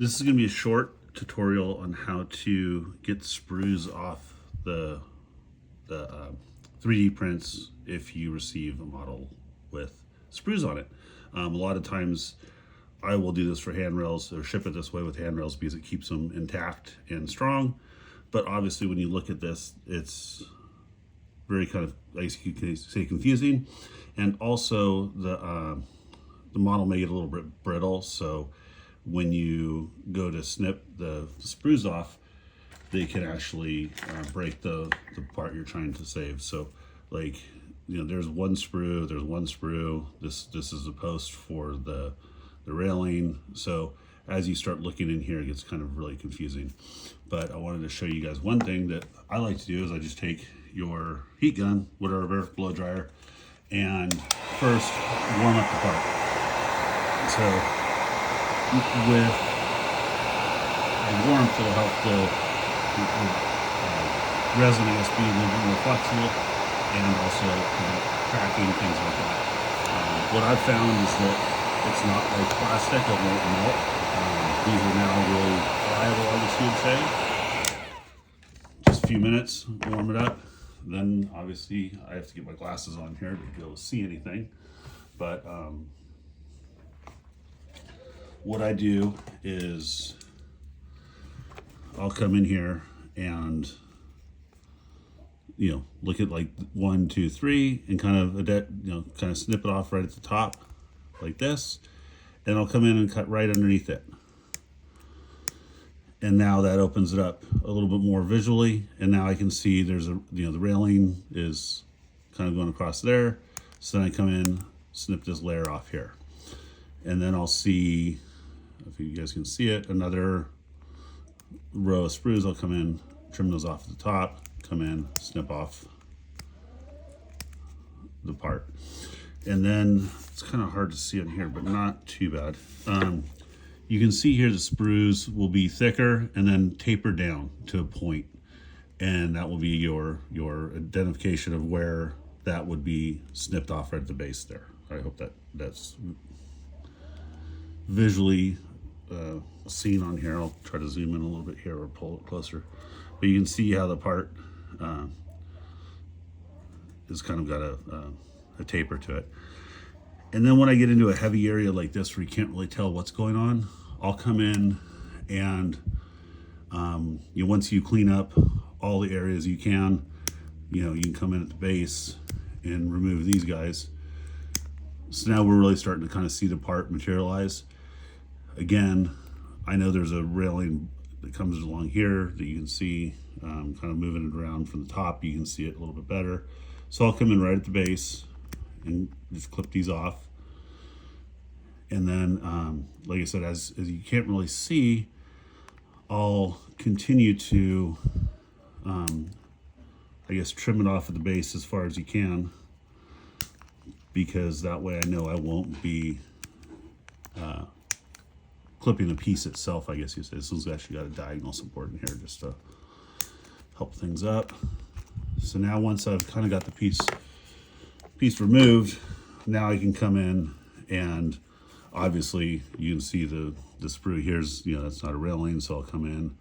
This is going to be a short tutorial on how to get sprues off the 3D prints if you receive a model with sprues on it. A lot of times I will do this for handrails or ship it this way with handrails because it keeps them intact and strong. But obviously when you look at this, it's very kind of, I guess you could say, confusing. And also the model may get a little bit brittle, so when you go to snip the sprues off, they can actually break the part you're trying to save. So like, you know, there's one sprue, this is a post for the railing. So as you start looking in here, it gets kind of really confusing. But I wanted to show you guys one thing that I like to do is I just take your heat gun, whatever, blow dryer, and first warm up the part. So with the warmth, it'll help the resin, I guess, be a little bit more flexible and also cracking, things like that. What I've found is that it's not like plastic, it won't melt. These are now really reliable, I guess you would say. Just a few minutes, warm it up. Then obviously I have to get my glasses on here to be able to see anything. But what I do is I'll come in here and, you know, look at like 1, 2, 3 and kind of snip it off right at the top like this. And I'll come in and cut right underneath it. And now that opens it up a little bit more visually. And now I can see there's a, you know, the railing is kind of going across there. So then I come in, snip this layer off here. And then I'll see, if you guys can see it, another row of sprues. I'll come in, trim those off at the top, come in, snip off the part. And then it's kind of hard to see in here, but not too bad. You can see here the sprues will be thicker and then taper down to a point, and that will be your identification of where that would be snipped off right at the base there. I hope that's visually seen on here. I'll try to zoom in a little bit here or pull it closer, but you can see how the part has kind of got a taper to it. And then when I get into a heavy area like this where you can't really tell what's going on, I'll come in and once you clean up all the areas you can, you can come in at the base and remove these guys. So now we're really starting to kind of see the part materialize. Again, I know there's a railing that comes along here that you can see, kind of moving it around from the top. You can see it a little bit better. So I'll come in right at the base and just clip these off. And then, like I said, as you can't really see, I'll continue to, I guess, trim it off at the base as far as you can, because that way I know I won't be clipping the piece itself, I guess you say. This one's actually got a diagonal support in here just to help things up. So now once I've kind of got the piece removed, now I can come in and obviously you can see the sprue here's, that's not a railing, so I'll come in,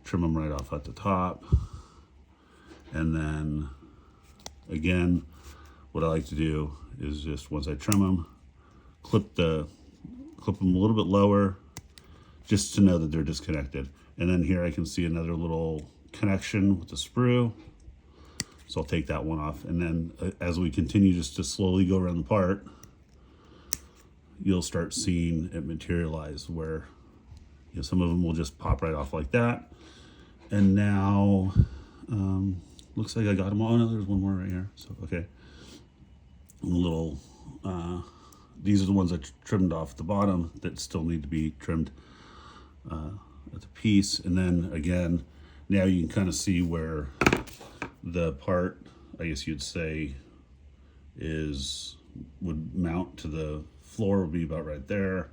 trim them right off at the top. And then again, what I like to do is just once I trim them, clip them a little bit lower just to know that they're disconnected. And then here I can see another little connection with the sprue. So I'll take that one off. And then as we continue just to slowly go around the part, you'll start seeing it materialize where some of them will just pop right off like that. And now, looks like I got them all. Oh, no, there's one more right here. So, okay. These are the ones I trimmed off the bottom that still need to be trimmed at the piece. And then again, now you can kind of see where the part, I guess you'd say, would mount to the floor, would be about right there.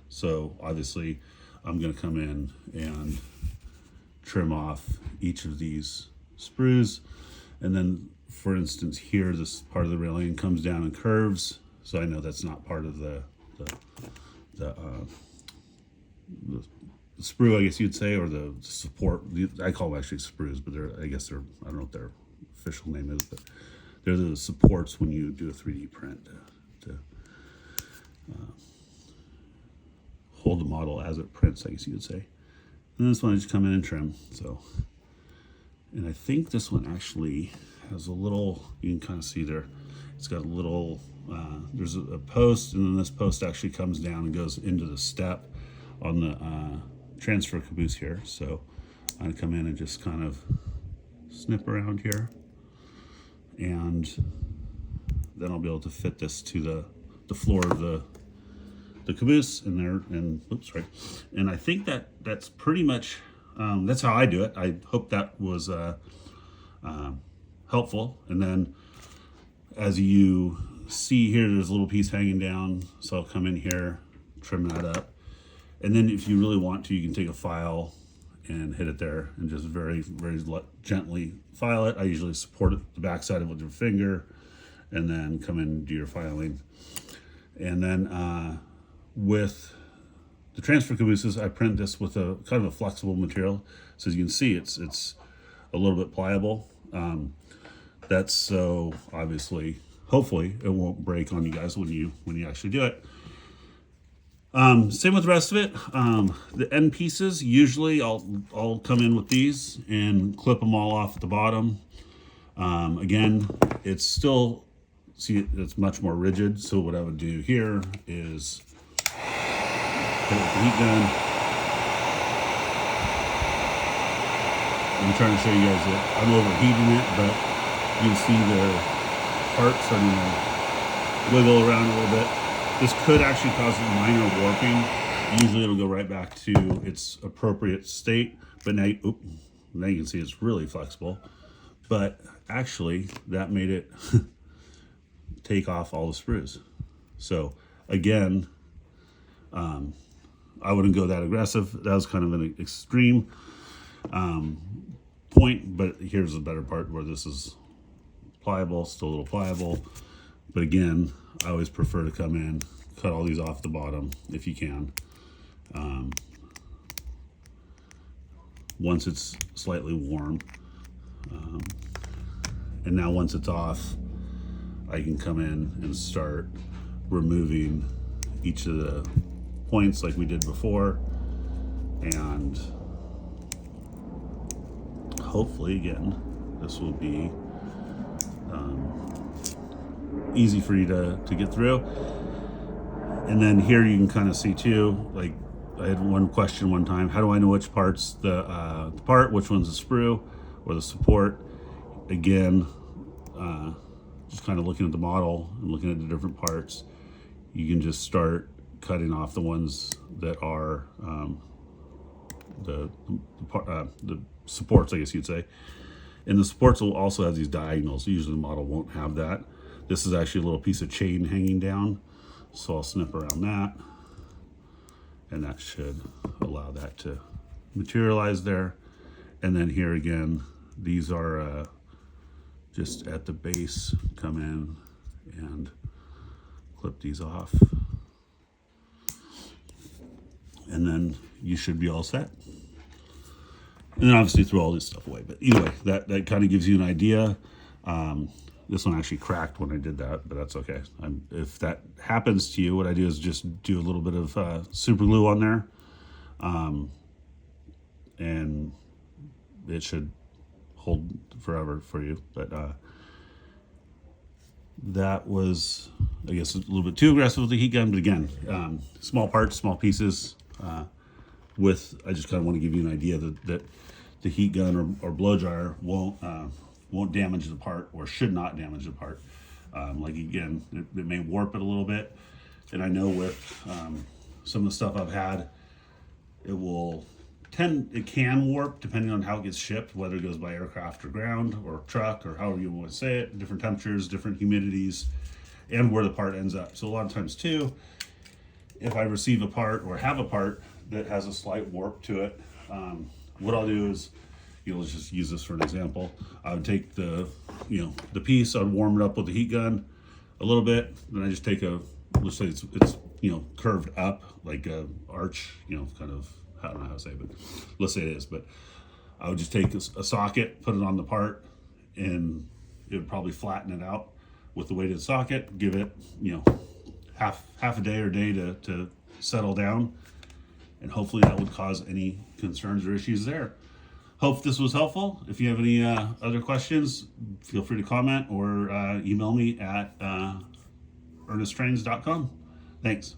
So obviously I'm going to come in and trim off each of these sprues. And then for instance here, this part of the railing comes down and curves, so I know that's not part of the the sprue, I guess you'd say, or the support. I call them actually sprues, but I guess they're, I don't know what their official name is, but they're the supports when you do a 3D print to hold the model as it prints, I guess you would say. And this one I just come in and trim. So, and I think this one actually has a little, you can kind of see there, it's got a little, there's a post, and then this post actually comes down and goes into the step on the transfer caboose here. So I'm gonna come in and just kind of snip around here, and then I'll be able to fit this to the floor of the caboose in there. And oops, sorry. And I think that's pretty much, that's how I do it. I hope that was helpful. And then as you see here, there's a little piece hanging down. So I'll come in here, trim that up. And then if you really want to, you can take a file and hit it there and just very, very gently file it. I usually support the backside of it with your finger, and then come in and do your filing. And then with the transfer cabooses, I print this with a kind of a flexible material. So as you can see, it's a little bit pliable. That's so obviously, hopefully, it won't break on you guys when you actually do it. Same with the rest of it. The end pieces, usually I'll come in with these and clip them all off at the bottom. Again, it's still, see, it's much more rigid. So what I would do here is hit it with the heat gun. I'm trying to show you guys that I'm overheating it, but you can see the part starting to wiggle around a little bit. This could actually cause minor warping. Usually it'll go right back to its appropriate state, but now, now you can see it's really flexible. But actually, that made it take off all the sprues. So again, I wouldn't go that aggressive. That was kind of an extreme point, but here's the better part where this is pliable, still a little pliable. But again, I always prefer to come in, cut all these off the bottom if you can. Once it's slightly warm. And now once it's off, I can come in and start removing each of the points like we did before. And hopefully, again, this will be easy for you to get through. And then here you can kind of see too, like I had one question one time, how do I know which part's the part, which one's the sprue or the support? Again, just kind of looking at the model and looking at the different parts, you can just start cutting off the ones that are the supports, I guess you'd say. And the supports will also have these diagonals. Usually the model won't have that. This is actually a little piece of chain hanging down. So I'll snip around that, and that should allow that to materialize there. And then here again, these are just at the base, come in and clip these off. And then you should be all set. And then obviously throw all this stuff away. But either way, that kind of gives you an idea. This one actually cracked when I did that, but that's okay. If that happens to you, what I do is just do a little bit of super glue on there. And it should hold forever for you. But that was, I guess, a little bit too aggressive with the heat gun. But again, small parts, small pieces. I just kind of want to give you an idea that the heat gun or blow dryer won't damage the part, or should not damage the part. Like again, it may warp it a little bit. And I know with some of the stuff I've had, it can warp depending on how it gets shipped, whether it goes by aircraft or ground or truck or however you want to say it, different temperatures, different humidities, and where the part ends up. So a lot of times too, if I receive a part or have a part that has a slight warp to it, what I'll do is, let's just use this for an example. I would take the piece, I'd warm it up with the heat gun a little bit, then I just take let's say it's curved up like a arch, kind of, I don't know how to say it, but let's say it is. But I would just take a socket, put it on the part, and it would probably flatten it out with the weight of the socket. Give it, half a day or day to settle down, and hopefully that would cause any concerns or issues there. Hope this was helpful. If you have any other questions, feel free to comment or email me at earnesttrains.com. Thanks.